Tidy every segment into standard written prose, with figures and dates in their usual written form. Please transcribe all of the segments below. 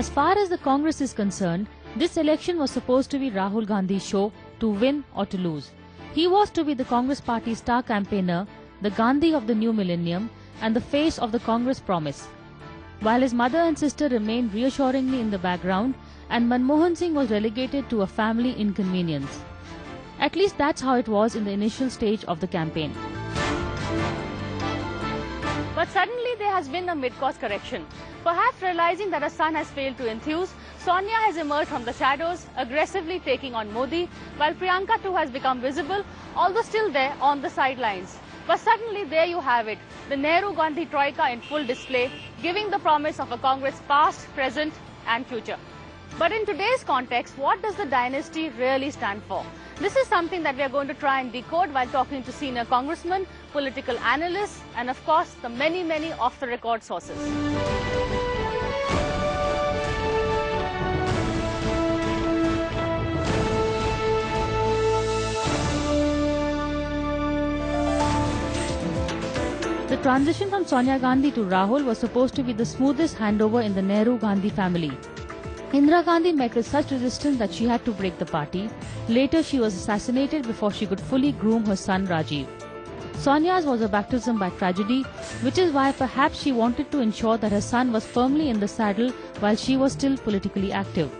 As far as the Congress is concerned, this election was supposed to be Rahul Gandhi's show to win or to lose. He was to be the Congress party's star campaigner, the Gandhi of the new millennium, and the face of the Congress promise. While his mother and sister remained reassuringly in the background, and Manmohan Singh was relegated to a family inconvenience. At least that's how it was in the initial stage of the campaign. But suddenly there has been a mid-course correction. Perhaps realizing that her son has failed to enthuse, Sonia has emerged from the shadows, aggressively taking on Modi, while Priyanka too has become visible, although still there on the sidelines. But suddenly there you have it, the Nehru-Gandhi troika in full display, giving the promise of a Congress past, present and future. But in today's context, what does the dynasty really stand for? This is something that we are going to try and decode while talking to senior congressmen, political analysts, and of course, the many off-the-record sources. The transition from Sonia Gandhi to Rahul was supposed to be the smoothest handover in the Nehru-Gandhi family. Indira Gandhi met with such resistance that she had to break the party. Later, she was assassinated before she could fully groom her son Rajiv. Sonia's was a baptism by tragedy, which is why perhaps she wanted to ensure that her son was firmly in the saddle while she was still politically active.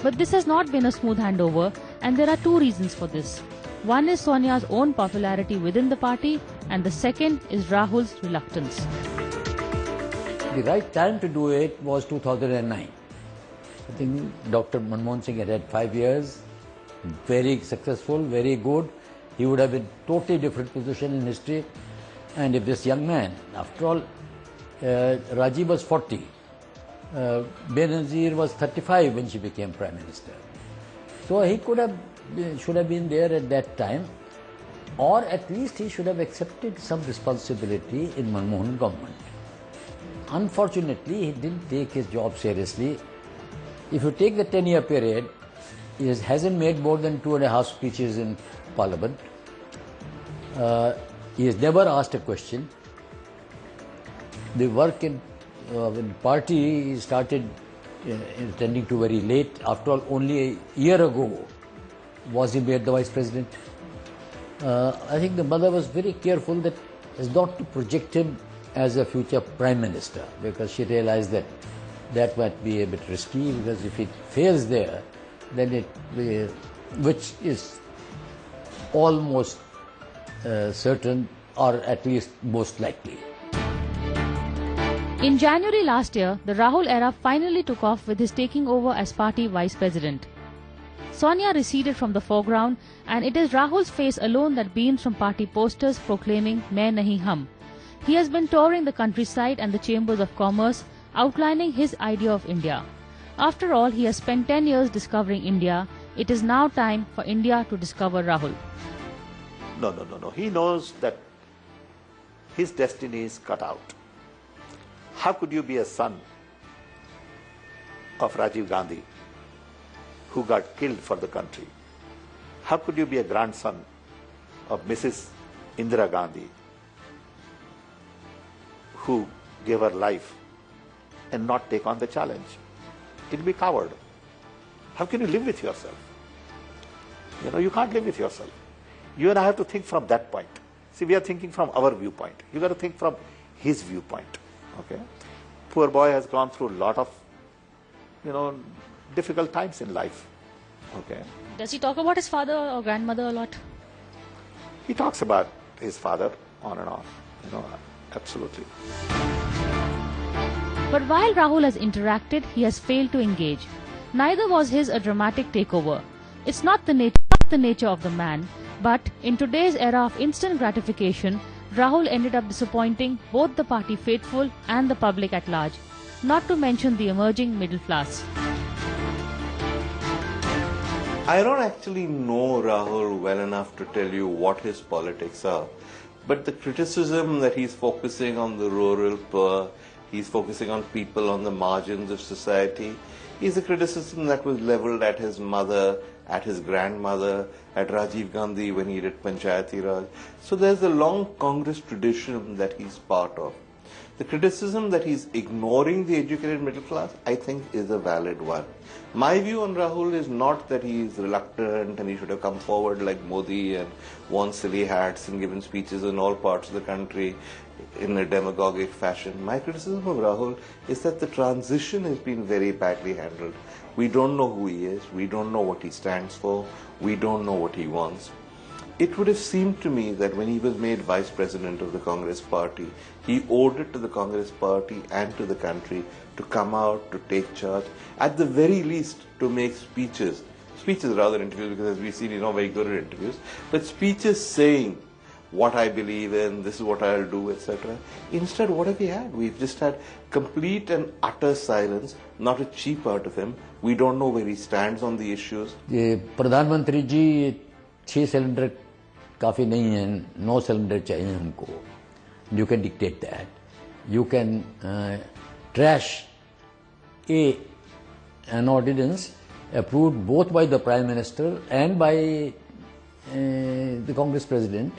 But this has not been a smooth handover, and there are two reasons for this. One is Sonia's own popularity within the party, and the second is Rahul's reluctance. The right time to do it was 2009. I think Dr. Manmohan Singh had 5 years, very successful, very good. He would have been totally different position in history. And if this young man, after all, Rajiv was 40, Benazir was 35 when she became Prime Minister. So he should have been there at that time, or at least he should have accepted some responsibility in Manmohan government. Unfortunately, he didn't take his job seriously. If you take the 10-year period, he hasn't made more than 2.5 speeches in Parliament. He has never asked a question. The work in party he started attending to very late. After all, only a year ago was he made the Vice President. I think the mother was very careful that as not to project him as a future Prime Minister, because she realized that that might be a bit risky, because if it fails there, then which is almost certain, or at least most likely. In January last year, the Rahul era finally took off with his taking over as party vice president. Sonia receded from the foreground, and it is Rahul's face alone that beams from party posters proclaiming "Main Nahi Hum." He has been touring the countryside and the chambers of commerce, outlining his idea of India. After all, he has spent 10 years discovering India. It is now time for India to discover Rahul. No. He knows that his destiny is cut out. How could you be a son of Rajiv Gandhi, who got killed for the country? How could you be a grandson of Mrs. Indira Gandhi, who gave her life, and not take on the challenge? It'll be coward. How can you live with yourself? You can't live with yourself. You and I have to think from that point. See, we are thinking from our viewpoint. You got to think from his viewpoint. Okay? Poor boy has gone through a lot of, difficult times in life. Okay? Does he talk about his father or grandmother a lot? He talks about his father on and on. Absolutely. But while Rahul has interacted, he has failed to engage. Neither was his a dramatic takeover. It's not the nature of the man, but in today's era of instant gratification, Rahul ended up disappointing both the party faithful and the public at large, not to mention the emerging middle class. I don't actually know Rahul well enough to tell you what his politics are, but the criticism that he's focusing on the rural poor, he's focusing on people on the margins of society, is a criticism that was leveled at his mother, at his grandmother, at Rajiv Gandhi when he did Panchayati Raj. So there's a long Congress tradition that he's part of. The criticism that he's ignoring the educated middle class, I think, is a valid one. My view on Rahul is not that he is reluctant and he should have come forward like Modi and worn silly hats and given speeches in all parts of the country in a demagogic fashion. My criticism of Rahul is that the transition has been very badly handled. We don't know who he is, we don't know what he stands for, we don't know what he wants. It would have seemed to me that when he was made Vice President of the Congress Party, he owed it to the Congress Party and to the country to come out, to take charge, at the very least to make speeches rather than interviews, because as we've seen, he's not very good at interviews, but speeches saying what I believe in, this is what I'll do, etc. Instead, what have we had? We've just had complete and utter silence, not a cheep out of him. We don't know where he stands on the issues. प्रधानमंत्री जी 6 cylinder काफ़ी नहीं है, 9 cylinder चाहिए हमको. You can dictate that. You can trash an ordinance approved both by the Prime Minister and by the Congress President.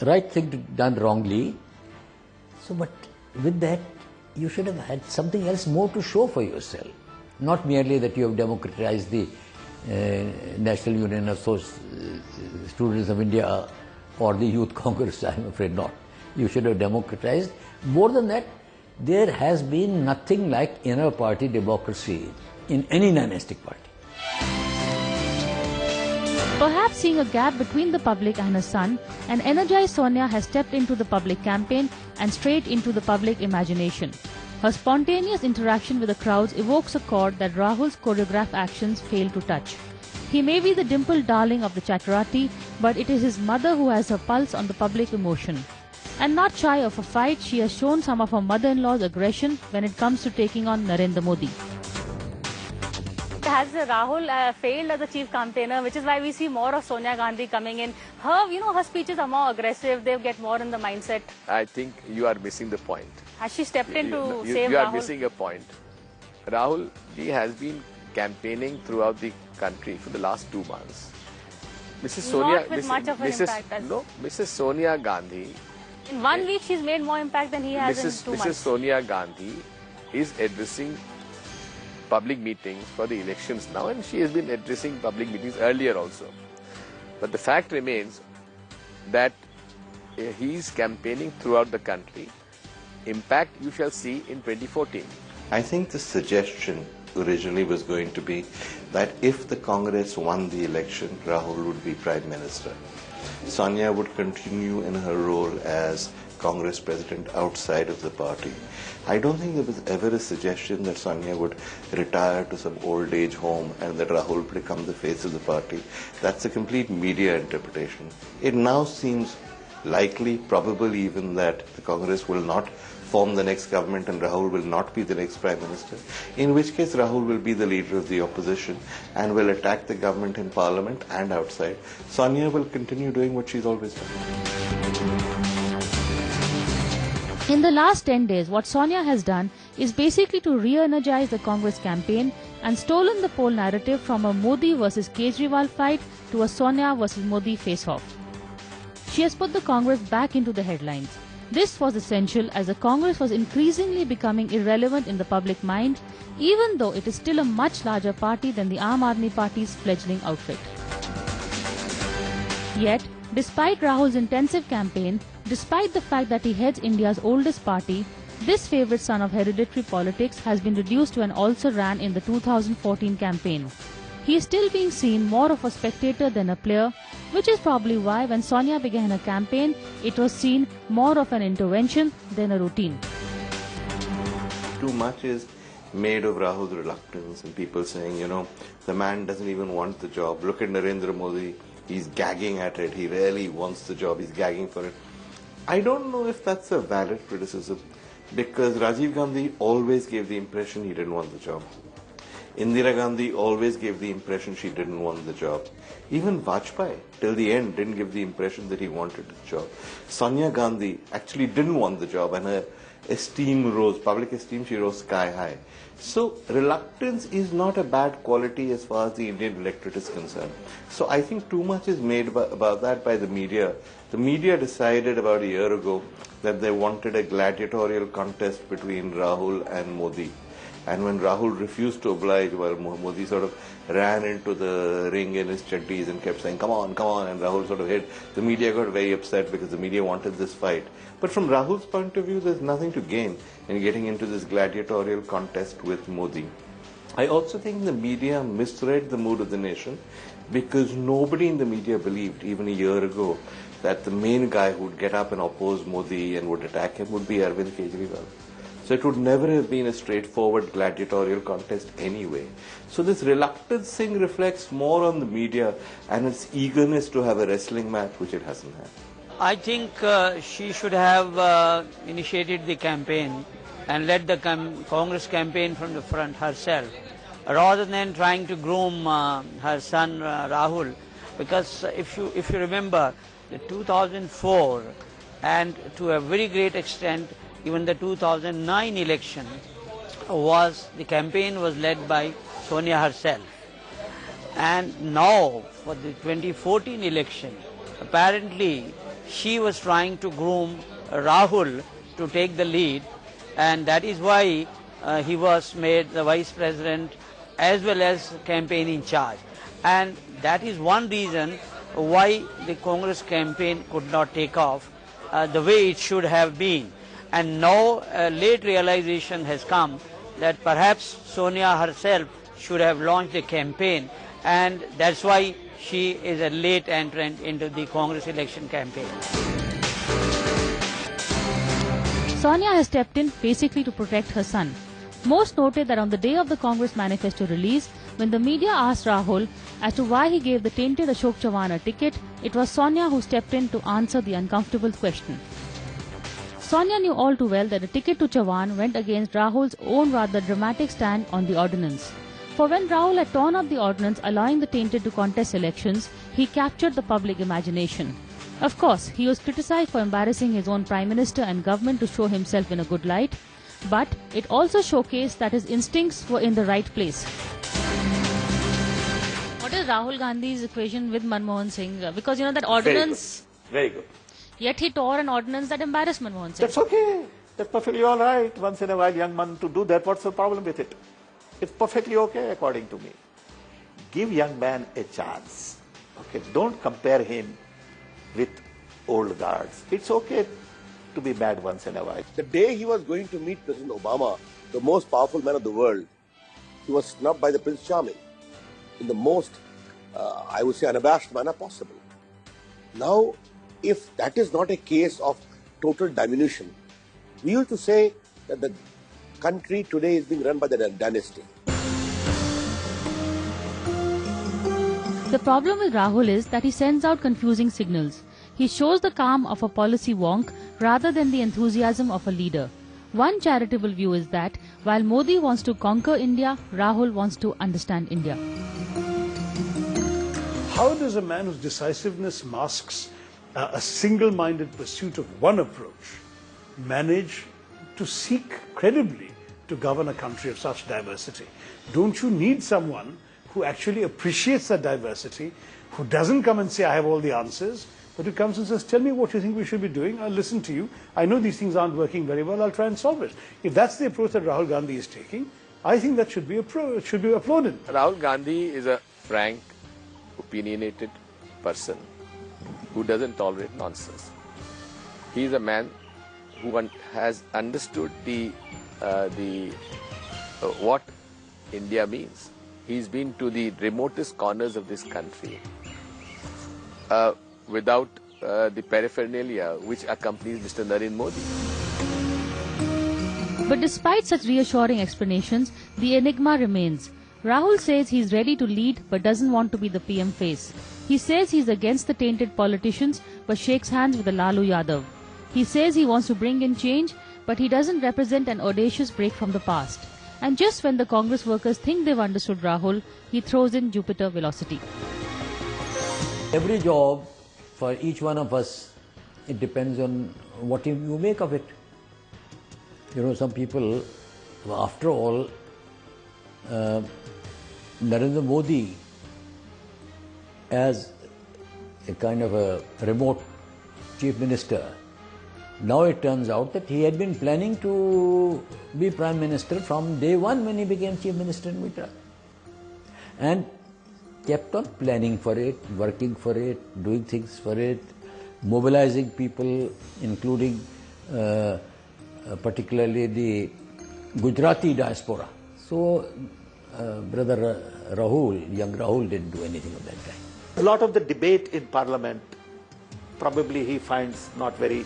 Right thing done wrongly. So, but with that, you should have had something else more to show for yourself. Not merely that you have democratized the National Union of Students of India or the Youth Congress. I am afraid not. You should have democratized. More than that, there has been nothing like inner party democracy in any dynastic party. Perhaps seeing a gap between the public and her son, an energized Sonia has stepped into the public campaign and straight into the public imagination. Her spontaneous interaction with the crowds evokes a chord that Rahul's choreographed actions fail to touch. He may be the dimpled darling of the Chatterati, but it is his mother who has her pulse on the public emotion. And not shy of a fight, she has shown some of her mother-in-law's aggression when it comes to taking on Narendra Modi. Has Rahul failed as a chief campaigner, which is why we see more of Sonia Gandhi coming in? Her speeches are more aggressive, they get more in the mindset. I think you are missing the point. Has she stepped in to save Rahul? You are missing a point. Rahul ji has been campaigning throughout the country for the last 2 months. Mrs. Sonia Gandhi. In 1 week, she's made more impact than he has in 2 months. Mrs. Sonia Gandhi is addressing public meetings for the elections now, and she has been addressing public meetings earlier also. But the fact remains that he is campaigning throughout the country. Impact you shall see in 2014. I think the suggestion originally was going to be that if the Congress won the election, Rahul would be Prime Minister. Sonia would continue in her role as Congress President outside of the party. I don't think there was ever a suggestion that Sonia would retire to some old age home and that Rahul would become the face of the party. That's a complete media interpretation. It now seems likely, probable even, that the Congress will not form the next government and Rahul will not be the next Prime Minister, in which case Rahul will be the leader of the opposition and will attack the government in Parliament and outside. Sonia will continue doing what she's always done. In the last 10 days, what Sonia has done is basically to re-energize the Congress campaign and stolen the poll narrative from a Modi versus Kejriwal fight to a Sonia versus Modi face-off. She has put the Congress back into the headlines. This was essential as the Congress was increasingly becoming irrelevant in the public mind, even though it is still a much larger party than the Aam Aadmi Party's fledgling outfit. Yet, despite Rahul's intensive campaign, despite the fact that he heads India's oldest party, this favourite son of hereditary politics has been reduced to an also-ran in the 2014 campaign. He is still being seen more of a spectator than a player, which is probably why when Sonia began her campaign, it was seen more of an intervention than a routine. Too much is made of Rahul's reluctance and people saying, the man doesn't even want the job. Look at Narendra Modi, he's gagging at it, he really wants the job, he's gagging for it. I don't know if that's a valid criticism, because Rajiv Gandhi always gave the impression he didn't want the job. Indira Gandhi always gave the impression she didn't want the job. Even Vajpayee, till the end, didn't give the impression that he wanted the job. Sonia Gandhi actually didn't want the job, and her esteem rose, public esteem, she rose sky high. So reluctance is not a bad quality as far as the Indian electorate is concerned. So I think too much is made about that by the media. The media decided about a year ago that they wanted a gladiatorial contest between Rahul and Modi. And when Rahul refused to oblige, well, Modi sort of ran into the ring in his chattis and kept saying, come on, and Rahul sort of hit. The media got very upset because the media wanted this fight. But from Rahul's point of view, there's nothing to gain in getting into this gladiatorial contest with Modi. I also think the media misread the mood of the nation because nobody in the media believed, even a year ago, that the main guy who would get up and oppose Modi and would attack him would be Arvind Kejriwal. So it would never have been a straightforward gladiatorial contest anyway. So this reluctance thing reflects more on the media and its eagerness to have a wrestling match, which it hasn't had. I think she should have initiated the campaign and led the Congress campaign from the front herself, rather than trying to groom her son Rahul. Because if you remember, the 2004 and to a very great extent even the 2009 election the campaign was led by Sonia herself. And now for the 2014 election, apparently she was trying to groom Rahul to take the lead, and that is why he was made the vice president as well as campaign in charge. And that is one reason why the Congress campaign could not take off the way it should have been. And now a late realization has come that perhaps Sonia herself should have launched a campaign, and that's why she is a late entrant into the Congress election campaign. Sonia has stepped in basically to protect her son. Most noted that on the day of the Congress manifesto release, when the media asked Rahul as to why he gave the tainted Ashok Chavan a ticket, it was Sonia who stepped in to answer the uncomfortable question. Sonia knew all too well that the ticket to Chavan went against Rahul's own rather dramatic stand on the ordinance. For when Rahul had torn up the ordinance allowing the tainted to contest elections, he captured the public imagination. Of course, he was criticized for embarrassing his own Prime Minister and government to show himself in a good light, but it also showcased that his instincts were in the right place. What is Rahul Gandhi's equation with Manmohan Singh? Because you know that ordinance... Very good. Yet he tore an ordinance that embarrassed Manmohan Singh. That's okay. That's perfectly all right. Once in a while, young man to do that. What's the problem with it? It's perfectly okay, according to me. Give young man a chance. Okay, don't compare him with old guards. It's okay to be mad once in a while. The day he was going to meet President Obama, the most powerful man of the world, he was snubbed by the Prince Charming in the most, I would say, unabashed manner possible. Now, if that is not a case of total diminution, we used to say that the country today is being run by the dynasty. The problem with Rahul is that he sends out confusing signals. He shows the calm of a policy wonk rather than the enthusiasm of a leader. One charitable view is that while Modi wants to conquer India, Rahul wants to understand India. How does a man whose decisiveness masks a single-minded pursuit of one approach manage to seek credibly to govern a country of such diversity? Don't you need someone who actually appreciates that diversity, who doesn't come and say, I have all the answers, but who comes and says, tell me what you think we should be doing, I'll listen to you, I know these things aren't working very well, I'll try and solve it. If that's the approach that Rahul Gandhi is taking, I think that should be applauded. Rahul Gandhi is a frank, opinionated person who doesn't tolerate nonsense. He is a man who has understood what India means. He's been to the remotest corners of this country without the paraphernalia which accompanies Mr. Narendra Modi. But despite such reassuring explanations, the enigma remains. Rahul says he's ready to lead but doesn't want to be the PM face. He says he's against the tainted politicians but shakes hands with the Lalu Yadav. He says he wants to bring in change but he doesn't represent an audacious break from the past. And just when the Congress workers think they've understood Rahul, he throws in Jupiter velocity. Every job for each one of us, it depends on what you make of it. You know, some people, after all, Narendra Modi, as a kind of a remote chief minister, now it turns out that he had been planning to be prime minister from day one when he became chief minister in Gujarat, and kept on planning for it, working for it, doing things for it, mobilizing people, including particularly the Gujarati diaspora. So brother Rahul, young Rahul, didn't do anything of that kind. A lot of the debate in Parliament probably he finds not very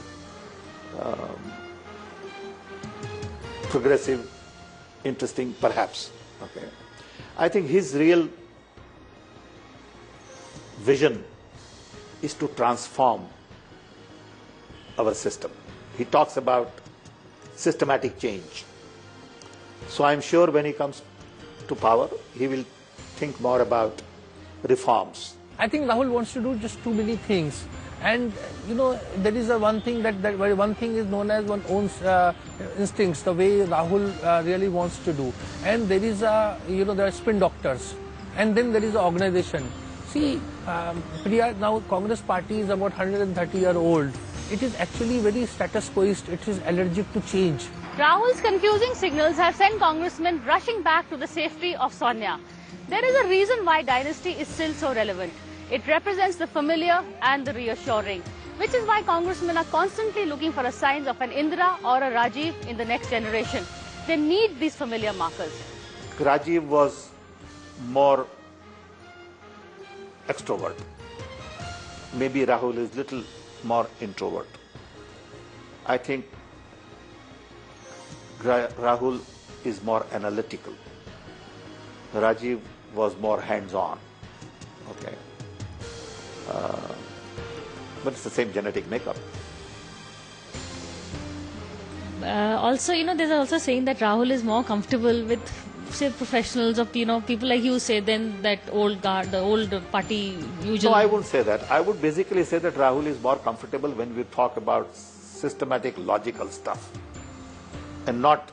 progressive, interesting, perhaps. Okay, I think his real vision is to transform our system. He talks about systematic change. So I'm sure when he comes to power, he will think more about reforms. I think Rahul wants to do just too many things. And you know, there is a one thing that one thing is known as one own instincts, the way Rahul really wants to do. And there is a, you know, there are spin doctors, and then there is an organization. See, Priya, now Congress party is about 130-year-old. It is actually very status quoist. It is allergic to change. Rahul's confusing signals have sent congressmen rushing back to the safety of Sonia. There is a reason why dynasty is still so relevant. It represents the familiar and the reassuring, which is why congressmen are constantly looking for a signs of an Indira or a Rajiv in the next generation. They need these familiar markers. Rajiv was more extrovert. Maybe Rahul is little more introvert. I think Rahul is more analytical. Rajiv was more hands-on. Okay. But it's the same genetic makeup. Also, you know, there's also saying that Rahul is more comfortable with, say, professionals of, you know, people like you say, than that old guard, the old party usual. No, I wouldn't say that. I would basically say that Rahul is more comfortable when we talk about systematic, logical stuff, and not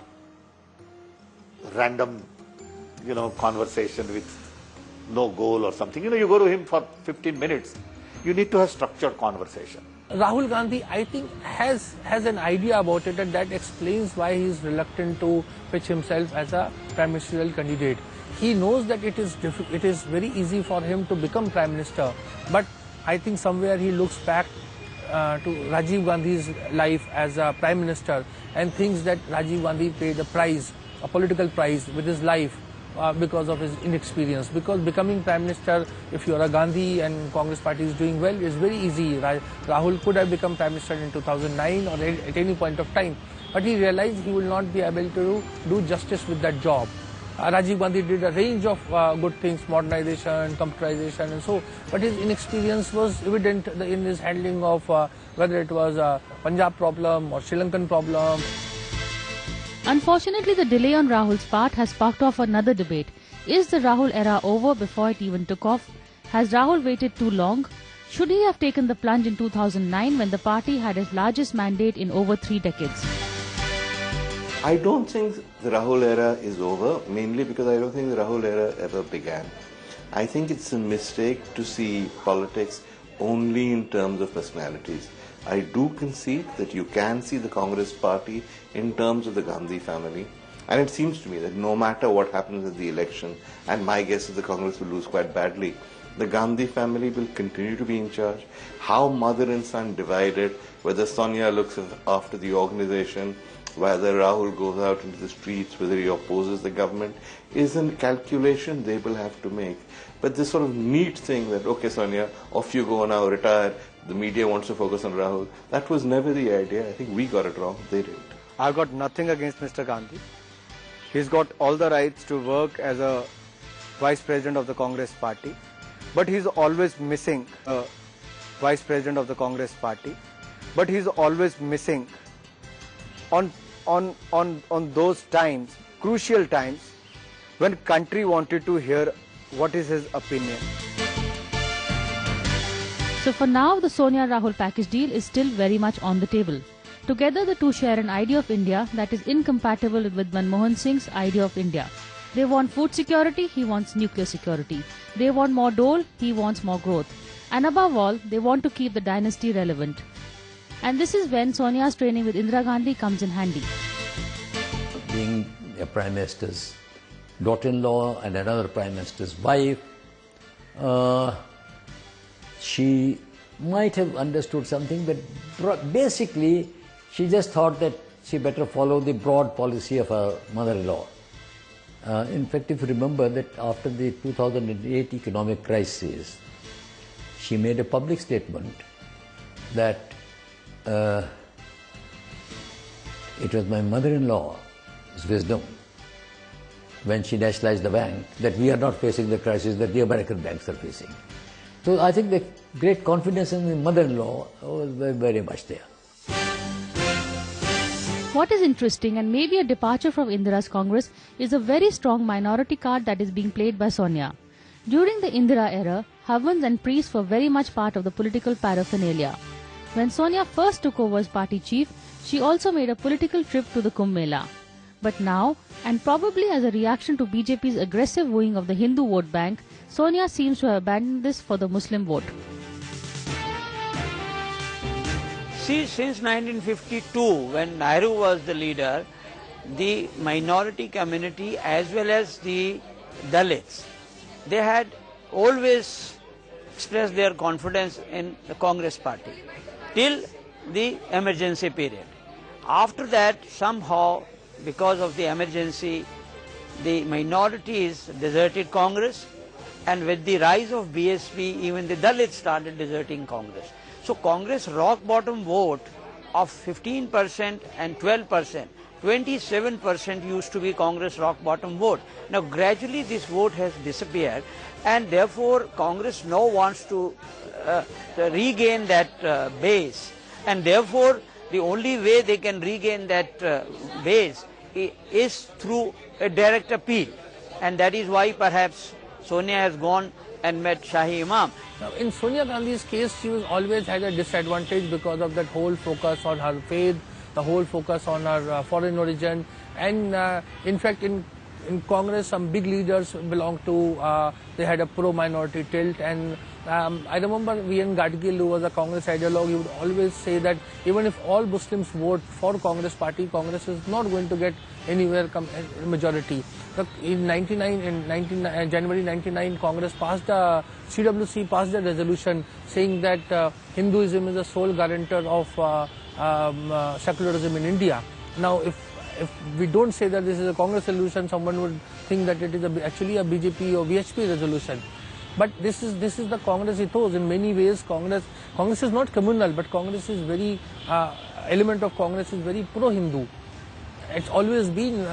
random, you know, conversation with no goal or something. You know, you go to him for 15 minutes, you need to have structured conversation. Rahul Gandhi, I think, has an idea about it, and that explains why he is reluctant to pitch himself as a prime ministerial candidate. He knows that it is very easy for him to become prime minister, but I think somewhere he looks back to Rajiv Gandhi's life as a prime minister and thinks that Rajiv Gandhi paid a price, a political price, with his life because of his inexperience. Because becoming prime minister, if you are a Gandhi and Congress party is doing well, is very easy. Rahul could have become prime minister in 2009 or at any point of time, but he realized he will not be able to do justice with that job. Rajiv Gandhi did a range of good things, modernization, computerization and so, but his inexperience was evident in his handling of whether it was a Punjab problem or Sri Lankan problem. Unfortunately, the delay on Rahul's part has sparked off another debate. Is the Rahul era over before it even took off? Has Rahul waited too long? Should he have taken the plunge in 2009 when the party had its largest mandate in over 3 decades? I don't think the Rahul era is over, mainly because I don't think the Rahul era ever began. I think it's a mistake to see politics only in terms of personalities. I do concede that you can see the Congress party in terms of the Gandhi family, and it seems to me that no matter what happens at the election, and my guess is the Congress will lose quite badly, the Gandhi family will continue to be in charge. How mother and son divided, whether Sonia looks after the organization, whether Rahul goes out into the streets, whether he opposes the government, is a calculation they will have to make. But this sort of neat thing that, okay Sonia, off you go now, retire, the media wants to focus on Rahul, that was never the idea. I think we got it wrong, they didn't. I've got nothing against Mr. Gandhi. He's got all the rights to work as a vice president of the Congress party, but he's always missing vice president of the Congress party, but he's always missing on those times, crucial times, when country wanted to hear what is his opinion. So for now, the Sonia Rahul package deal is still very much on the table. Together, the two share an idea of India that is incompatible with Manmohan Singh's idea of India. They want food security, he wants nuclear security. They want more dole, he wants more growth. And above all, they want to keep the dynasty relevant. And this is when Sonia's training with Indira Gandhi comes in handy. Being a Prime Minister's daughter-in-law and another Prime Minister's wife, she might have understood something, but basically she just thought that she better follow the broad policy of her mother-in-law. In fact, if you remember that after the 2008 economic crisis, she made a public statement that it was my mother-in-law's wisdom when she nationalized the bank that we are not facing the crisis that the American banks are facing. So I think the great confidence in the mother-in-law was very, very much there. What is interesting and maybe a departure from Indira's Congress is a very strong minority card that is being played by Sonia. During the Indira era, Havans and priests were very much part of the political paraphernalia. When Sonia first took over as party chief, she also made a political trip to the Kumbh Mela. But now, and probably as a reaction to BJP's aggressive wooing of the Hindu vote bank, Sonia seems to have abandoned this for the Muslim vote. See, since 1952, when Nehru was the leader, the minority community as well as the Dalits, they had always expressed their confidence in the Congress party till the emergency period. After that, somehow, because of the emergency, the minorities deserted Congress, and with the rise of BSP, even the Dalits started deserting Congress. So Congress rock bottom vote of 15% and 12%, 27% used to be Congress rock bottom vote. Now gradually this vote has disappeared, and therefore Congress now wants to regain that base, and therefore the only way they can regain that base is through a direct appeal, and that is why perhaps Sonia has gone and met Shahi Imam. Now, in Sonia Gandhi's case, she was always had a disadvantage because of that whole focus on her faith, the whole focus on her foreign origin, and in fact in Congress some big leaders belonged to, they had a pro-minority tilt, and I remember V.N. Gadgil, who was a Congress ideologue, he would always say that even if all Muslims vote for Congress party, Congress is not going to get anywhere majority. In January 99, Congress passed CWC passed a resolution saying that Hinduism is the sole guarantor of secularism in India. Now, if we don't say that this is a Congress resolution, someone would think that it is actually a BJP or VHP resolution. But this is the Congress ethos. In many ways, Congress is not communal, but Congress is very element of Congress is very pro-Hindu. It's always been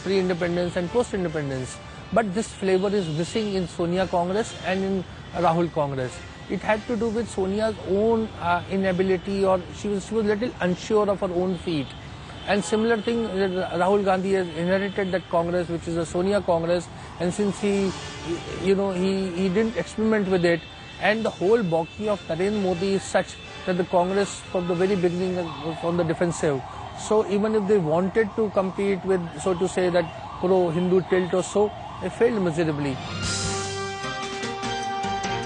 pre-independence and post-independence. But this flavor is missing in Sonia Congress and in Rahul Congress. It had to do with Sonia's own inability, or she was a little unsure of her own feet. And similar thing, Rahul Gandhi has inherited that Congress, which is a Sonia Congress, and since he didn't experiment with it, and the whole bouquet of Narendra Modi is such that the Congress from the very beginning was on the defensive. So even if they wanted to compete with, so to say, that pro-Hindu tilt or so, they failed miserably.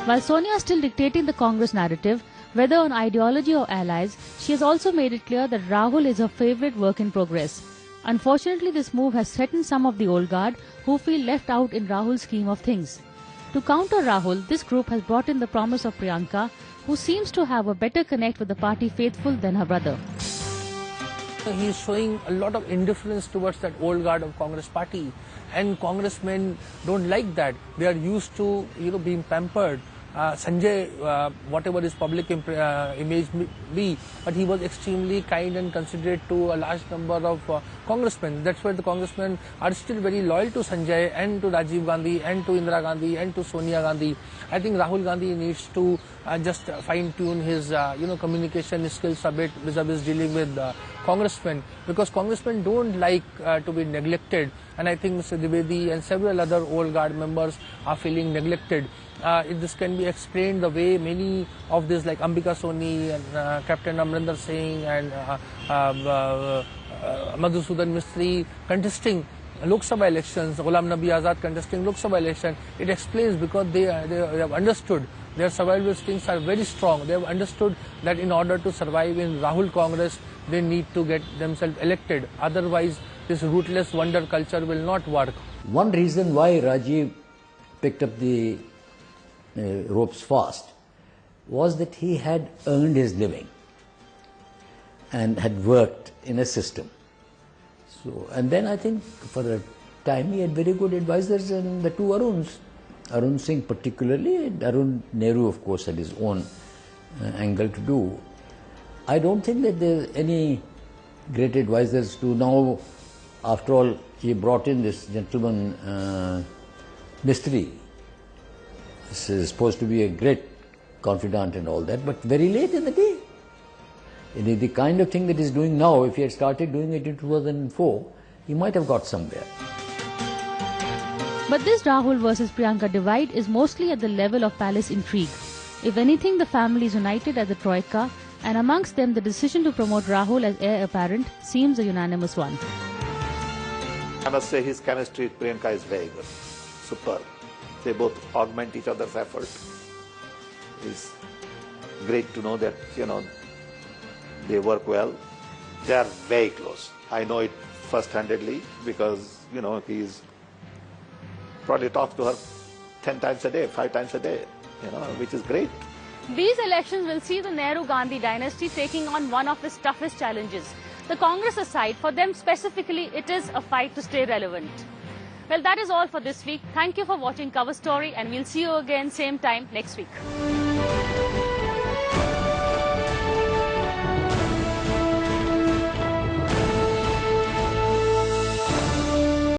While Sonia is still dictating the Congress narrative, whether on ideology or allies, she has also made it clear that Rahul is her favourite work in progress. Unfortunately, this move has threatened some of the old guard who feel left out in Rahul's scheme of things. To counter Rahul, this group has brought in the promise of Priyanka, who seems to have a better connect with the party faithful than her brother. He is showing a lot of indifference towards that old guard of Congress party, and congressmen don't like that. They are used to being pampered. Sanjay, whatever his public image be, but he was extremely kind and considerate to a large number of congressmen. That's why the congressmen are still very loyal to Sanjay and to Rajiv Gandhi and to Indira Gandhi and to Sonia Gandhi. I think Rahul Gandhi needs to just fine-tune his communication skills a bit vis-a-vis dealing with congressmen, because congressmen don't like to be neglected, and I think Mr. Dwivedi and several other old guard members are feeling neglected. This can be explained the way many of these like Ambika Soni and Captain Amrinder Singh and Madhusudan Mistry contesting Lok Sabha elections, Ghulam Nabi Azad contesting Lok Sabha election, it explains because they have understood their survival instincts are very strong. They have understood that in order to survive in Rahul Congress, they need to get themselves elected. Otherwise, this rootless wonder culture will not work. One reason why Rajiv picked up the ropes fast was that he had earned his living and had worked in a system. So, and then I think for a time he had very good advisors, and the two Aruns, Arun Singh particularly, and Arun Nehru of course had his own angle to do. I don't think that there are any great advisors to now. After all, he brought in this gentleman Mistry. This is supposed to be a great confidant and all that, but very late in the day. The kind of thing that he's doing now, if he had started doing it in 2004, he might have got somewhere. But this Rahul versus Priyanka divide is mostly at the level of palace intrigue. If anything, the family is united as a troika, and amongst them the decision to promote Rahul as heir apparent seems a unanimous one. I must say his chemistry with Priyanka is very good, superb. They both augment each other's effort. It's great to know that, they work well. They are very close. I know it first-handedly because, he's probably talks to her 10 times a day, 5 times a day, which is great. These elections will see the Nehru-Gandhi dynasty taking on one of its toughest challenges. The Congress aside, for them specifically, it is a fight to stay relevant. Well, that is all for this week. Thank you for watching Cover Story, and we'll see you again same time next week.